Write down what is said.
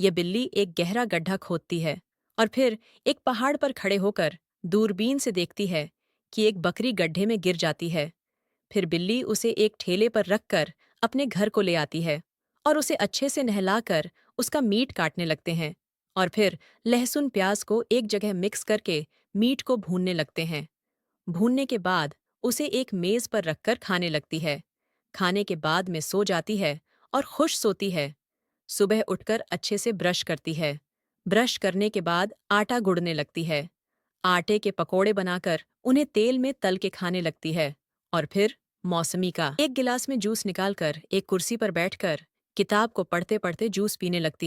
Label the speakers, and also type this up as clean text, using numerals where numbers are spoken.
Speaker 1: ये बिल्ली एक गहरा गड्ढा खोदती है और फिर एक पहाड़ पर खड़े होकर दूरबीन से देखती है कि एक बकरी गड्ढे में गिर जाती है। फिर बिल्ली उसे एक ठेले पर रखकर अपने घर को ले आती है और उसे अच्छे से नहलाकर उसका मीट काटने लगते हैं और फिर लहसुन प्याज को एक जगह मिक्स करके मीट को भूनने लगते हैं। भूनने के बाद उसे एक मेज पर रखकर खाने लगती है। खाने के बाद में सो जाती है और खुश सोती है। सुबह उठकर अच्छे से ब्रश करती है। ब्रश करने के बाद आटा गुड़ने लगती है। आटे के पकोड़े बनाकर उन्हें तेल में तल के खाने लगती है और फिर मौसमी का एक गिलास में जूस निकालकर एक कुर्सी पर बैठकर किताब को पढ़ते पढ़ते जूस पीने लगती